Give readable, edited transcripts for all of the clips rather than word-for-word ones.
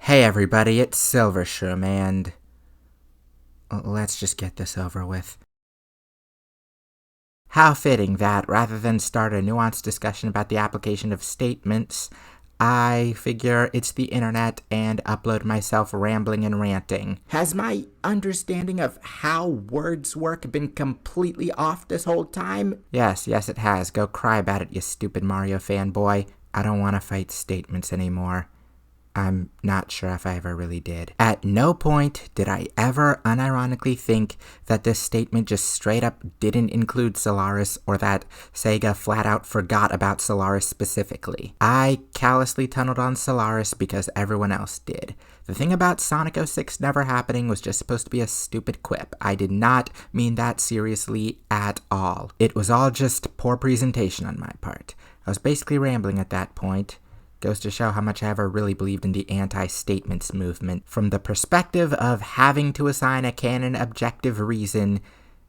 Hey everybody, it's Silvershroom, and let's just get this over with. How fitting that, rather than start a nuanced discussion about the application of statements, I figure it's the internet and upload myself rambling and ranting. Has my understanding of how words work been completely off this whole time? Yes, it has. Go cry about it, you stupid Mario fanboy. I don't want to fight statements anymore. I'm not sure if I ever really did. At no point did I ever unironically think that this statement just straight up didn't include Solaris, or that Sega flat out forgot about Solaris specifically. I callously tunneled on Solaris because everyone else did. The thing about Sonic 06 never happening was just supposed to be a stupid quip. I did not mean that seriously at all. It was all just poor presentation on my part. I was basically rambling at that point. Goes to show how much I ever really believed in the anti-statements movement, from the perspective of having to assign a canon objective reason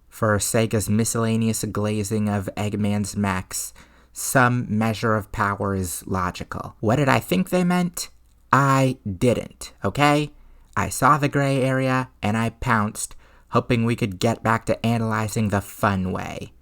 for Sega's miscellaneous glazing of Eggman's mechs. Some measure of power is logical. What did I think they meant? I didn't, okay? I saw the gray area, and I pounced, hoping we could get back to analyzing the fun way.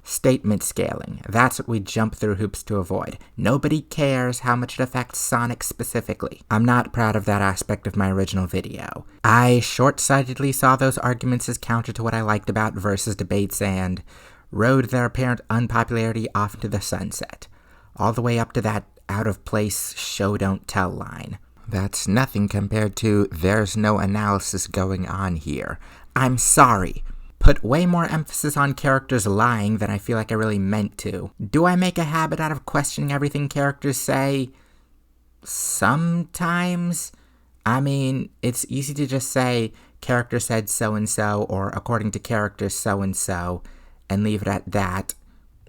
Statement scaling. That's what we jump through hoops to avoid. Nobody cares how much it affects Sonic specifically. I'm not proud of that aspect of my original video. I short-sightedly saw those arguments as counter to what I liked about versus debates and rode their apparent unpopularity off into the sunset. All the way up to that out-of-place show-don't-tell line. That's nothing compared to there's no analysis going on here. I'm sorry. Put way more emphasis on characters lying than I feel like I really meant to. Do I make a habit out of questioning everything characters say? Sometimes. I mean, it's easy to just say, character said so-and-so, or according to character so-and-so, and leave it at that.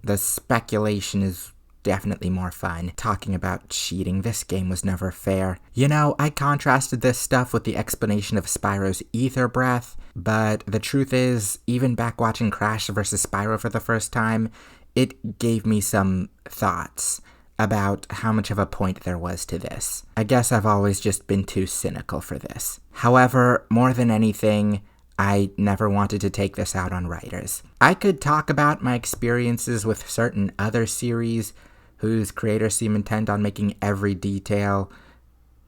The speculation is definitely more fun. Talking about cheating, this game was never fair. You know, I contrasted this stuff with the explanation of Spyro's ether breath, but the truth is, even back watching Crash vs. Spyro for the first time, it gave me some thoughts about how much of a point there was to this. I guess I've always just been too cynical for this. However, more than anything, I never wanted to take this out on writers. I could talk about my experiences with certain other series whose creators seem intent on making every detail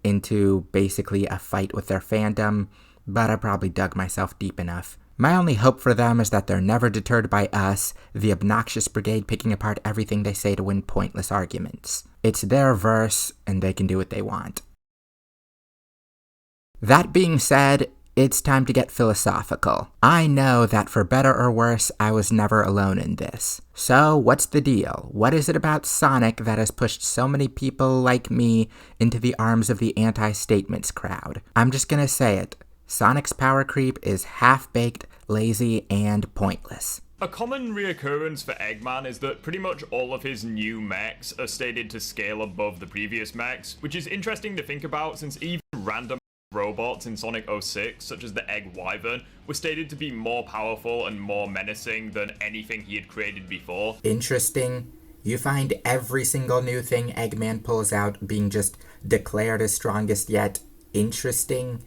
into basically a fight with their fandom, but I probably dug myself deep enough. My only hope for them is that they're never deterred by us, the obnoxious brigade, picking apart everything they say to win pointless arguments. It's their verse, and they can do what they want. That being said, it's time to get philosophical. I know that for better or worse, I was never alone in this. So, what's the deal? What is it about Sonic that has pushed so many people like me into the arms of the anti-statements crowd? I'm just gonna say it. Sonic's power creep is half-baked, lazy, and pointless. A common reoccurrence for Eggman is that pretty much all of his new mechs are stated to scale above the previous mechs, which is interesting to think about since even random robots in Sonic 06, such as the Egg Wyvern, were stated to be more powerful and more menacing than anything he had created before. Interesting. You find every single new thing Eggman pulls out being just declared as strongest yet interesting?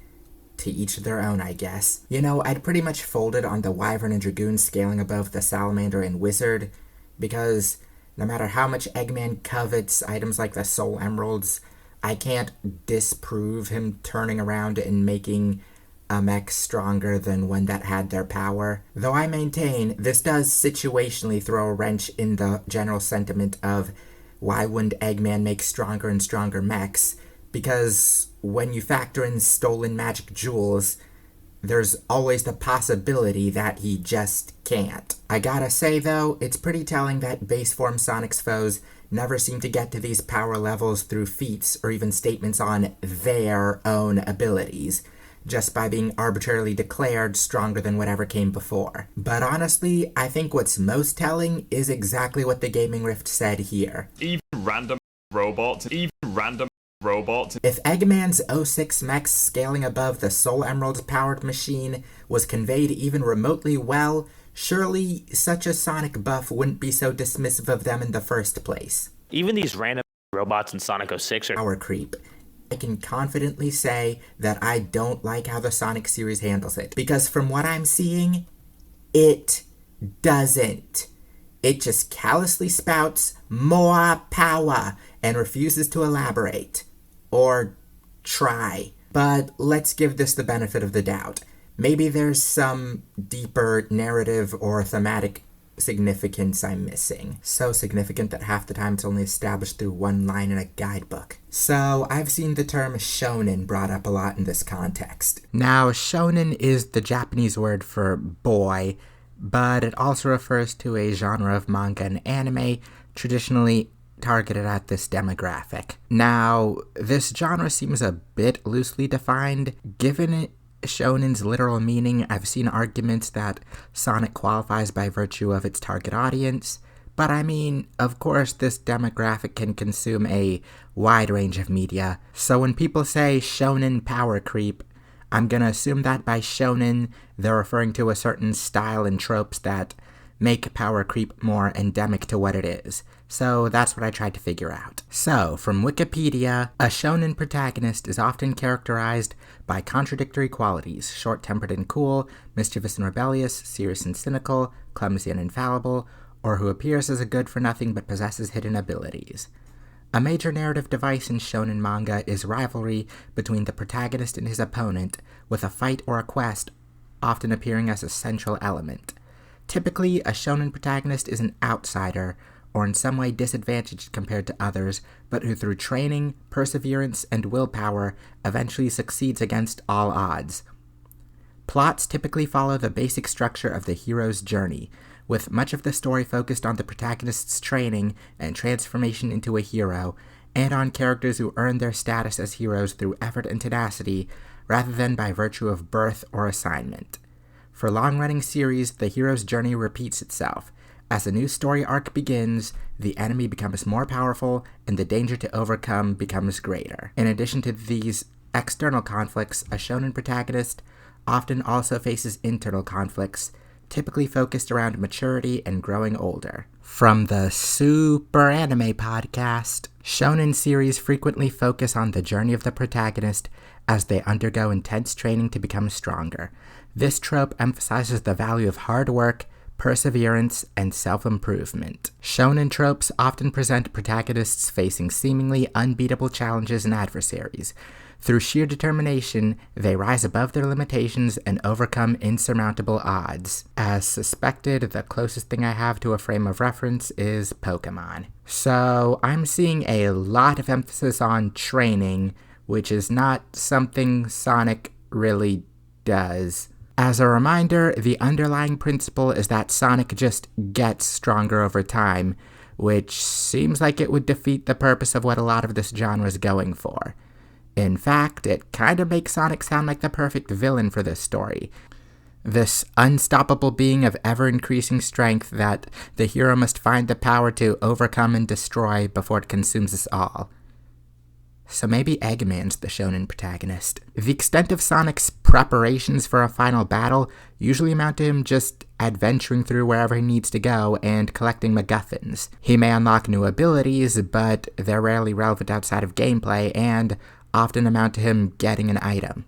To each their own, I guess. You know, I'd pretty much folded on the Wyvern and Dragoon scaling above the Salamander and Wizard, because no matter how much Eggman covets items like the Soul Emeralds, I can't disprove him turning around and making a mech stronger than one that had their power. Though I maintain this does situationally throw a wrench in the general sentiment of why wouldn't Eggman make stronger and stronger mechs, because when you factor in stolen magic jewels, there's always the possibility that he just can't. I gotta say though, it's pretty telling that base form Sonic's foes never seem to get to these power levels through feats or even statements on their own abilities, just by being arbitrarily declared stronger than whatever came before. But honestly, I think what's most telling is exactly what the Gaming Rift said here. Even random robots. If Eggman's 06 mechs scaling above the Soul Emerald powered machine was conveyed even remotely well, surely such a Sonic buff wouldn't be so dismissive of them in the first place. Even these random robots in Sonic 06 are power creep. I can confidently say that I don't like how the Sonic series handles it. Because from what I'm seeing, it doesn't. It just callously spouts more power and refuses to elaborate. Or try. But let's give this the benefit of the doubt. Maybe there's some deeper narrative or thematic significance I'm missing. So significant that half the time it's only established through one line in a guidebook. So I've seen the term Shōnen brought up a lot in this context. Now, Shōnen is the Japanese word for boy, but it also refers to a genre of manga and anime traditionally targeted at this demographic. Now, this genre seems a bit loosely defined. Given it Shonen's literal meaning, I've seen arguments that Sonic qualifies by virtue of its target audience, but I mean, of course, this demographic can consume a wide range of media, so when people say shonen power creep, I'm gonna assume that by shonen, they're referring to a certain style and tropes that make power creep more endemic to what it is. So that's what I tried to figure out. So, from Wikipedia, a shonen protagonist is often characterized by contradictory qualities: short-tempered and cool, mischievous and rebellious, serious and cynical, clumsy and infallible, or who appears as a good-for-nothing but possesses hidden abilities. A major narrative device in shonen manga is rivalry between the protagonist and his opponent, with a fight or a quest often appearing as a central element. Typically, a shonen protagonist is an outsider, or in some way disadvantaged compared to others, but who through training, perseverance, and willpower eventually succeeds against all odds. Plots typically follow the basic structure of the hero's journey, with much of the story focused on the protagonist's training and transformation into a hero, and on characters who earn their status as heroes through effort and tenacity, rather than by virtue of birth or assignment. For long-running series, the hero's journey repeats itself. As a new story arc begins, the enemy becomes more powerful, and the danger to overcome becomes greater. In addition to these external conflicts, a shonen protagonist often also faces internal conflicts, typically focused around maturity and growing older. From the Super Anime Podcast, shonen series frequently focus on the journey of the protagonist as they undergo intense training to become stronger. This trope emphasizes the value of hard work, perseverance, and self-improvement. Shonen tropes often present protagonists facing seemingly unbeatable challenges and adversaries. Through sheer determination, they rise above their limitations and overcome insurmountable odds. As suspected, the closest thing I have to a frame of reference is Pokemon. So I'm seeing a lot of emphasis on training, which is not something Sonic really does. As a reminder, the underlying principle is that Sonic just gets stronger over time, which seems like it would defeat the purpose of what a lot of this genre is going for. In fact, it kind of makes Sonic sound like the perfect villain for this story. This unstoppable being of ever-increasing strength that the hero must find the power to overcome and destroy before it consumes us all. So maybe Eggman's the shonen protagonist. The extent of Sonic's preparations for a final battle usually amount to him just adventuring through wherever he needs to go and collecting MacGuffins. He may unlock new abilities, but they're rarely relevant outside of gameplay and often amount to him getting an item,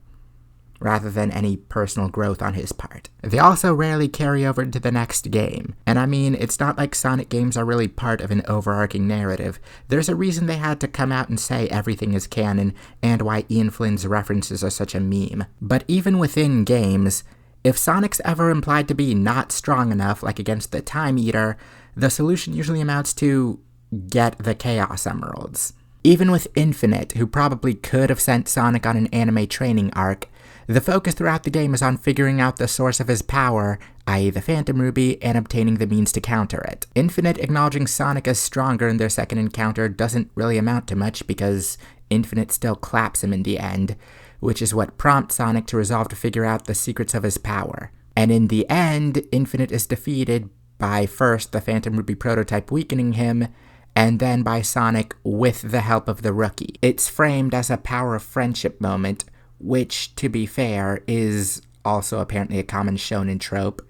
rather than any personal growth on his part. They also rarely carry over into the next game. And I mean, it's not like Sonic games are really part of an overarching narrative. There's a reason they had to come out and say everything is canon, and why Ian Flynn's references are such a meme. But even within games, if Sonic's ever implied to be not strong enough, like against the Time Eater, the solution usually amounts to get the Chaos Emeralds. Even with Infinite, who probably could have sent Sonic on an anime training arc, the focus throughout the game is on figuring out the source of his power, i.e. the Phantom Ruby, and obtaining the means to counter it. Infinite acknowledging Sonic as stronger in their second encounter doesn't really amount to much because Infinite still claps him in the end, which is what prompts Sonic to resolve to figure out the secrets of his power. And in the end, Infinite is defeated by first the Phantom Ruby prototype weakening him, and then by Sonic with the help of the Rookie. It's framed as a power of friendship moment, which, to be fair, is also apparently a common shonen trope,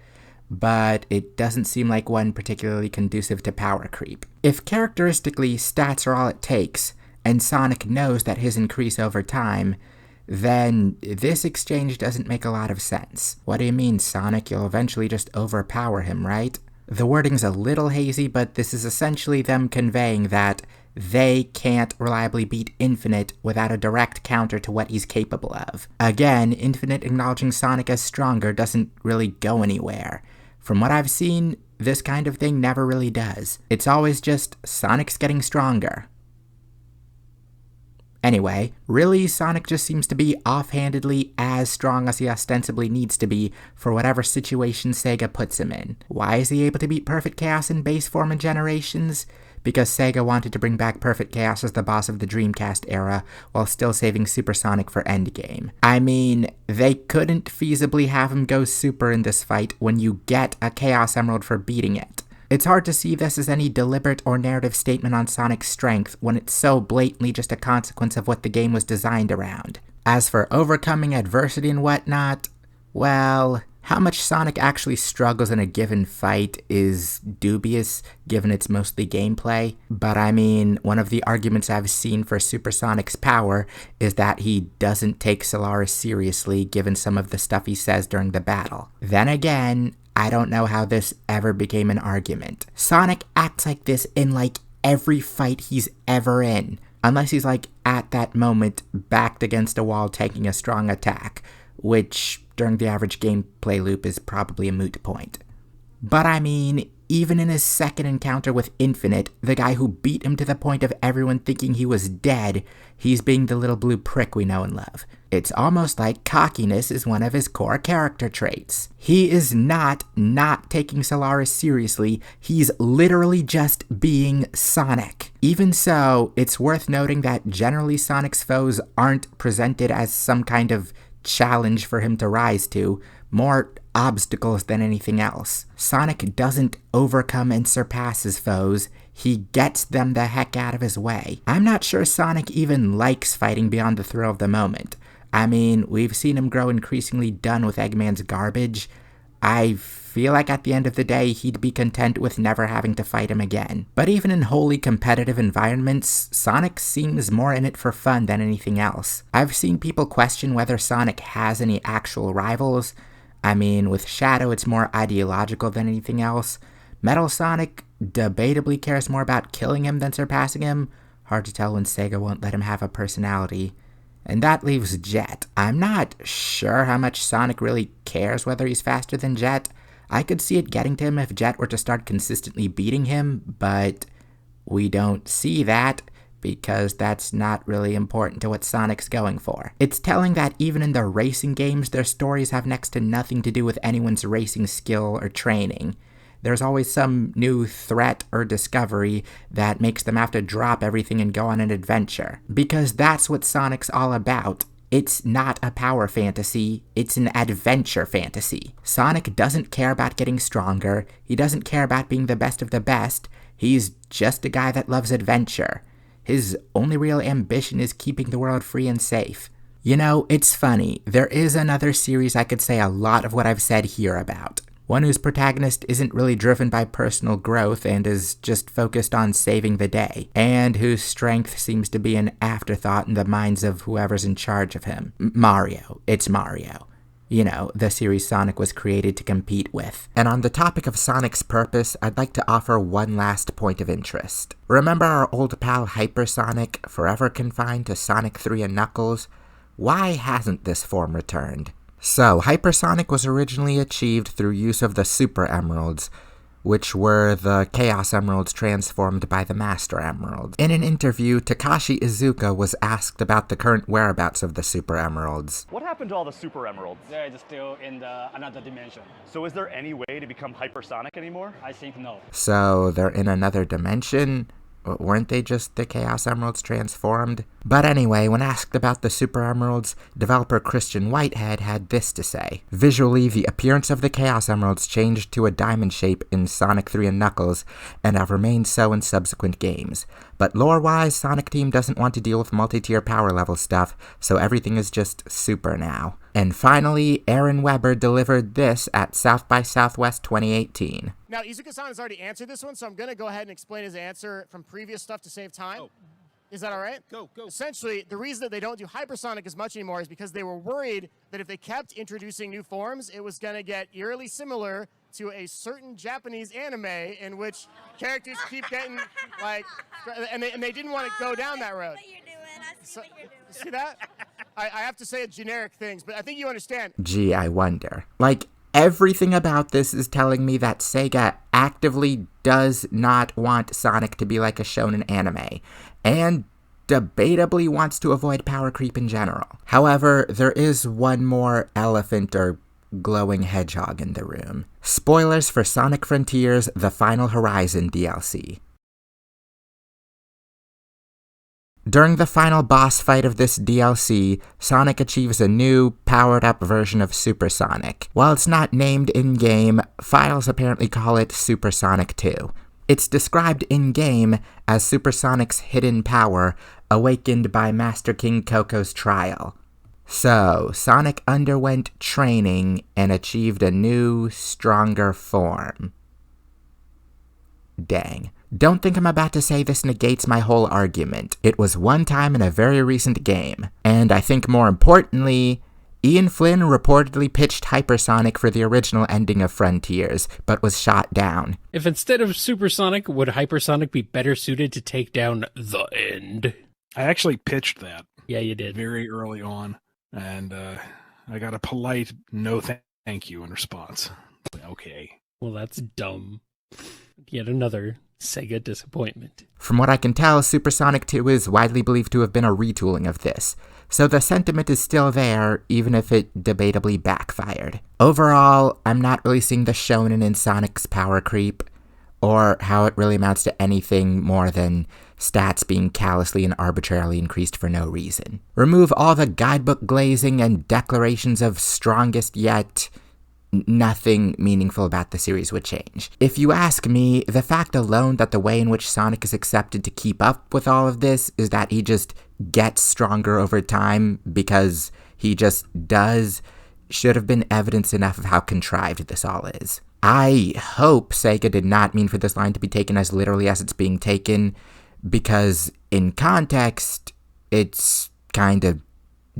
but it doesn't seem like one particularly conducive to power creep. If characteristically stats are all it takes, and Sonic knows that his increase over time, then this exchange doesn't make a lot of sense. What do you mean, Sonic? You'll eventually just overpower him, right? The wording's a little hazy, but this is essentially them conveying that they can't reliably beat Infinite without a direct counter to what he's capable of. Again, Infinite acknowledging Sonic as stronger doesn't really go anywhere. From what I've seen, this kind of thing never really does. It's always just, Sonic's getting stronger. Anyway, really, Sonic just seems to be offhandedly as strong as he ostensibly needs to be for whatever situation Sega puts him in. Why is he able to beat Perfect Chaos in base form in Generations? Because Sega wanted to bring back Perfect Chaos as the boss of the Dreamcast era while still saving Super Sonic for Endgame. I mean, they couldn't feasibly have him go Super in this fight when you get a Chaos Emerald for beating it. It's hard to see this as any deliberate or narrative statement on Sonic's strength when it's so blatantly just a consequence of what the game was designed around. As for overcoming adversity and whatnot, well, how much Sonic actually struggles in a given fight is dubious, given it's mostly gameplay. But I mean, one of the arguments I've seen for Super Sonic's power is that he doesn't take Solaris seriously, given some of the stuff he says during the battle. Then again, I don't know how this ever became an argument. Sonic acts like this in like every fight he's ever in, unless he's like at that moment backed against a wall taking a strong attack, which during the average gameplay loop is probably a moot point. But I mean, even in his second encounter with Infinite, the guy who beat him to the point of everyone thinking he was dead, he's being the little blue prick we know and love. It's almost like cockiness is one of his core character traits. He is not taking Solaris seriously, he's literally just being Sonic. Even so, it's worth noting that generally Sonic's foes aren't presented as some kind of challenge for him to rise to, more obstacles than anything else. Sonic doesn't overcome and surpass his foes, he gets them the heck out of his way. I'm not sure Sonic even likes fighting beyond the thrill of the moment. I mean, we've seen him grow increasingly done with Eggman's garbage. I feel like at the end of the day, he'd be content with never having to fight him again. But even in wholly competitive environments, Sonic seems more in it for fun than anything else. I've seen people question whether Sonic has any actual rivals. I mean, with Shadow, it's more ideological than anything else. Metal Sonic debatably cares more about killing him than surpassing him. Hard to tell when Sega won't let him have a personality. And that leaves Jet. I'm not sure how much Sonic really cares whether he's faster than Jet. I could see it getting to him if Jet were to start consistently beating him, but we don't see that because that's not really important to what Sonic's going for. It's telling that even in the racing games, their stories have next to nothing to do with anyone's racing skill or training. There's always some new threat or discovery that makes them have to drop everything and go on an adventure. Because that's what Sonic's all about. It's not a power fantasy, it's an adventure fantasy. Sonic doesn't care about getting stronger, he doesn't care about being the best of the best, he's just a guy that loves adventure. His only real ambition is keeping the world free and safe. You know, it's funny, there is another series I could say a lot of what I've said here about. One whose protagonist isn't really driven by personal growth and is just focused on saving the day, and whose strength seems to be an afterthought in the minds of whoever's in charge of him. Mario. It's Mario. You know, the series Sonic was created to compete with. And on the topic of Sonic's purpose, I'd like to offer one last point of interest. Remember our old pal Hypersonic, forever confined to Sonic 3 and Knuckles? Why hasn't this form returned? So, Hypersonic was originally achieved through use of the Super Emeralds, which were the Chaos Emeralds transformed by the Master Emeralds. In an interview, Takashi Iizuka was asked about the current whereabouts of the Super Emeralds. What happened to all the Super Emeralds? They're still in another dimension. So is there any way to become hypersonic anymore? I think no. So, they're in another dimension? Weren't they just the Chaos Emeralds transformed? But anyway, when asked about the Super Emeralds, developer Christian Whitehead had this to say. Visually, the appearance of the Chaos Emeralds changed to a diamond shape in Sonic 3 and Knuckles, and have remained so in subsequent games. But lore-wise, Sonic Team doesn't want to deal with multi-tier power level stuff, so everything is just Super now. And finally, Aaron Weber delivered this at South by Southwest 2018. Now, Izuka-san has already answered this one, so I'm going to go ahead and explain his answer from previous stuff to save time. Is that all right? Go. Essentially, the reason that they don't do hypersonic as much anymore is because they were worried that if they kept introducing new forms, it was going to get eerily similar to a certain Japanese anime in which characters keep getting, like, and they didn't want to go down that road. I see what you're doing. See that? I have to say generic things, but I think you understand. Gee, I wonder. Like, everything about this is telling me that Sega actively does not want Sonic to be like a shonen anime, and debatably wants to avoid power creep in general. However, there is one more elephant or glowing hedgehog in the room. Spoilers for Sonic Frontiers: The Final Horizon DLC. During the final boss fight of this DLC, Sonic achieves a new, powered-up version of Supersonic. While it's not named in-game, files apparently call it Supersonic 2. It's described in-game as Supersonic's hidden power, awakened by Master King Coco's trial. So, Sonic underwent training and achieved a new, stronger form. Dang. Don't think I'm about to say this negates my whole argument. It was one time in a very recent game. And I think more importantly, Ian Flynn reportedly pitched Hypersonic for the original ending of Frontiers, but was shot down. If instead of Supersonic, would Hypersonic be better suited to take down the end? I actually pitched that. Yeah, you did. Very early on. And I got a polite no thank you in response. Okay. Well, that's dumb. Yet another Sega disappointment. From what I can tell, Supersonic 2 is widely believed to have been a retooling of this, so the sentiment is still there, even if it debatably backfired. Overall, I'm not really seeing the shonen in Sonic's power creep, or how it really amounts to anything more than stats being callously and arbitrarily increased for no reason. Remove all the guidebook glazing and declarations of strongest yet nothing meaningful about the series would change. If you ask me, the fact alone that the way in which Sonic is accepted to keep up with all of this is that he just gets stronger over time because he just does should have been evidence enough of how contrived this all is. I hope Sega did not mean for this line to be taken as literally as it's being taken, because in context, it's kind of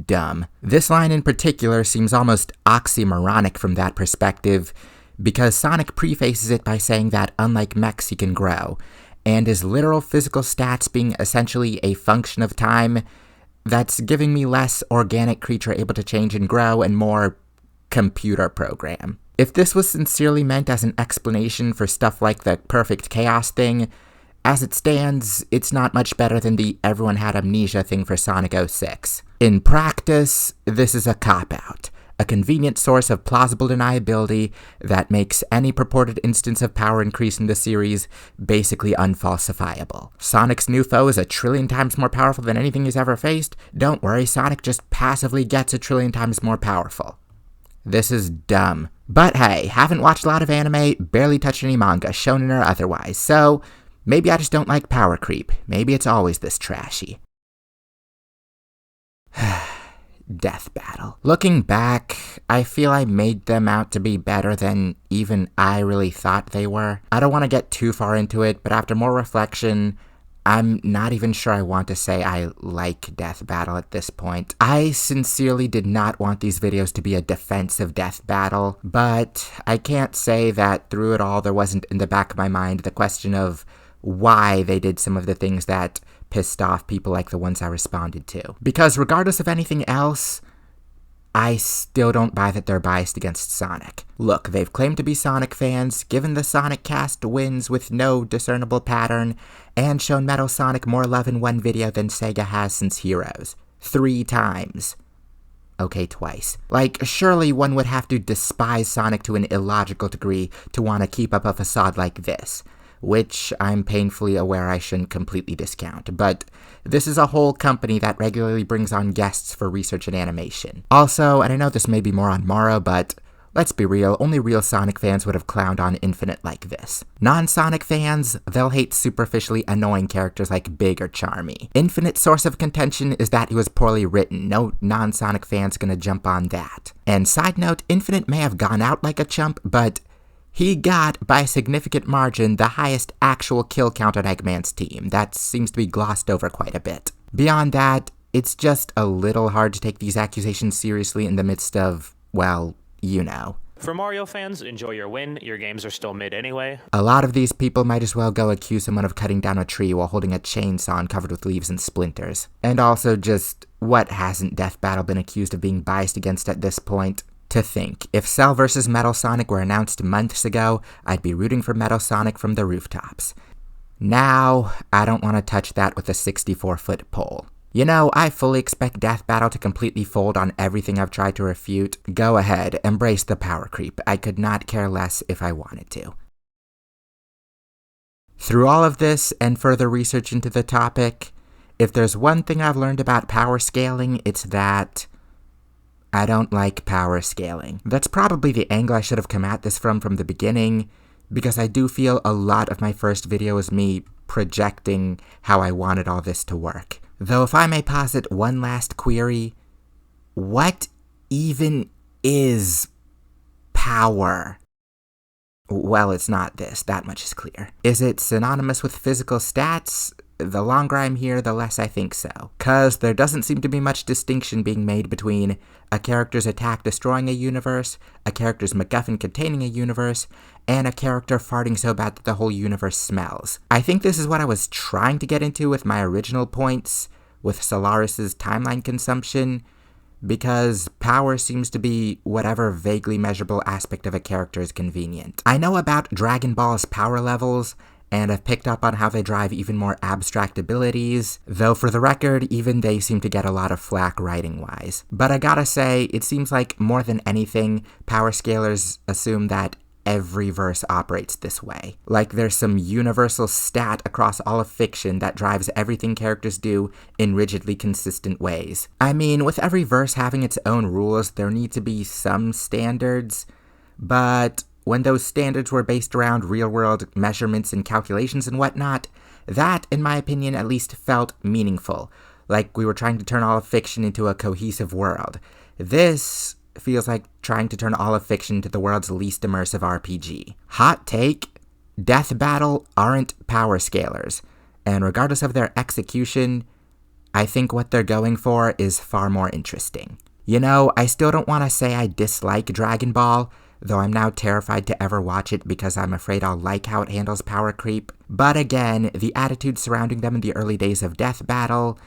dumb. This line in particular seems almost oxymoronic from that perspective, because Sonic prefaces it by saying that unlike mechs he can grow, and his literal physical stats being essentially a function of time, that's giving me less organic creature able to change and grow and more computer program. If this was sincerely meant as an explanation for stuff like the perfect chaos thing, as it stands, it's not much better than the everyone had amnesia thing for Sonic 06. In practice, this is a cop-out, a convenient source of plausible deniability that makes any purported instance of power increase in the series basically unfalsifiable. Sonic's new foe is 1,000,000,000,000 times more powerful than anything he's ever faced. Don't worry, Sonic just passively gets 1,000,000,000,000 times more powerful. This is dumb. But hey, haven't watched a lot of anime, barely touched any manga, shonen or otherwise, so maybe I just don't like power creep. Maybe it's always this trashy. Death Battle. Looking back, I feel I made them out to be better than even I really thought they were. I don't want to get too far into it, but after more reflection, I'm not even sure I want to say I like Death Battle at this point. I sincerely did not want these videos to be a defensive Death Battle, but I can't say that through it all there wasn't in the back of my mind the question of why they did some of the things that pissed off people like the ones I responded to. Because regardless of anything else, I still don't buy that they're biased against Sonic. Look, they've claimed to be Sonic fans, given the Sonic cast wins with no discernible pattern, and shown Metal Sonic more love in one video than Sega has since Heroes. 3 times. Okay, twice. Like, surely one would have to despise Sonic to an illogical degree to want to keep up a facade like this, which I'm painfully aware I shouldn't completely discount, but this is a whole company that regularly brings on guests for research and animation. Also, and I know this may be more on Mara, but let's be real, only real Sonic fans would have clowned on Infinite like this. Non-Sonic fans, they'll hate superficially annoying characters like Big or Charmy. Infinite's source of contention is that he was poorly written. No non-Sonic fan's gonna jump on that. And side note, Infinite may have gone out like a chump, but He got, by a significant margin, the highest actual kill count on Eggman's team. That seems to be glossed over quite a bit. Beyond that, it's just a little hard to take these accusations seriously in the midst of, well, you know. For Mario fans, enjoy your win. Your games are still mid anyway. A lot of these people might as well go accuse someone of cutting down a tree while holding a chainsaw and covered with leaves and splinters. And also just, what hasn't Death Battle been accused of being biased against at this point? To think, if Cell vs. Metal Sonic were announced months ago, I'd be rooting for Metal Sonic from the rooftops. Now, I don't want to touch that with a 64-foot pole. You know, I fully expect Death Battle to completely fold on everything I've tried to refute. Go ahead, embrace the power creep. I could not care less if I wanted to. Through all of this and further research into the topic, if there's one thing I've learned about power scaling, it's that I don't like power scaling. That's probably the angle I should have come at this from the beginning, because I do feel a lot of my first video is me projecting how I wanted all this to work. Though if I may posit one last query, what even is power? Well, it's not this, that much is clear. Is it synonymous with physical stats? The longer I'm here, the less I think so. 'Cause there doesn't seem to be much distinction being made between a character's attack destroying a universe, a character's MacGuffin containing a universe, and a character farting so bad that the whole universe smells. I think this is what I was trying to get into with my original points, with Solaris's timeline consumption, because power seems to be whatever vaguely measurable aspect of a character is convenient. I know about Dragon Ball's power levels, and I've picked up on how they drive even more abstract abilities, though for the record, even they seem to get a lot of flack writing-wise. But I gotta say, it seems like more than anything, power scalers assume that every verse operates this way. Like there's some universal stat across all of fiction that drives everything characters do in rigidly consistent ways. I mean, with every verse having its own rules, there need to be some standards, but when those standards were based around real-world measurements and calculations and whatnot, that, in my opinion, at least felt meaningful, like we were trying to turn all of fiction into a cohesive world. This feels like trying to turn all of fiction into the world's least immersive RPG. Hot take, Death Battle aren't power scalers, and regardless of their execution, I think what they're going for is far more interesting. You know, I still don't want to say I dislike Dragon Ball, though I'm now terrified to ever watch it because I'm afraid I'll like how it handles power creep. But again, the attitude surrounding them in the early days of Death Battle,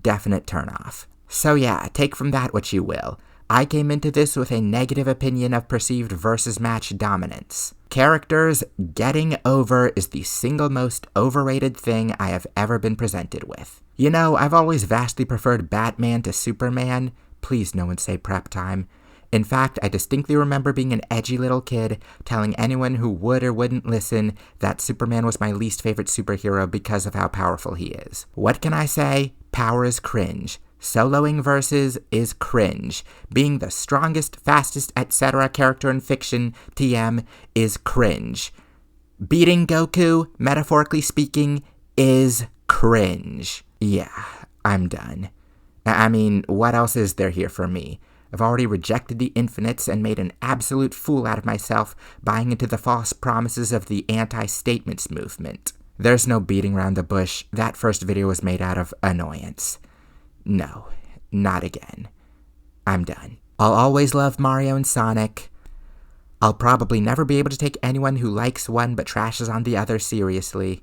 definite turnoff. So yeah, take from that what you will. I came into this with a negative opinion of perceived versus match dominance. Characters getting over is the single most overrated thing I have ever been presented with. You know, I've always vastly preferred Batman to Superman. Please no one say prep time. In fact, I distinctly remember being an edgy little kid telling anyone who would or wouldn't listen that Superman was my least favorite superhero because of how powerful he is. What can I say? Power is cringe. Soloing verses is cringe. Being the strongest, fastest, etc. character in fiction, TM, is cringe. Beating Goku, metaphorically speaking, is cringe. Yeah, I'm done. I mean, what else is there here for me? I've already rejected the infinites and made an absolute fool out of myself buying into the false promises of the anti-statements movement. There's no beating around the bush. That first video was made out of annoyance. No, not again. I'm done. I'll always love Mario and Sonic. I'll probably never be able to take anyone who likes one but trashes on the other seriously.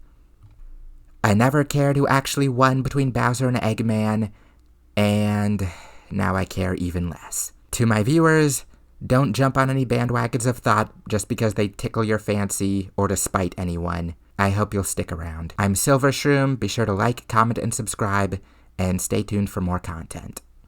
I never cared who actually won between Bowser and Eggman, and now I care even less. To my viewers, don't jump on any bandwagons of thought just because they tickle your fancy or to spite anyone. I hope you'll stick around. I'm Silver Shroom. Be sure to like, comment, and subscribe, and stay tuned for more content.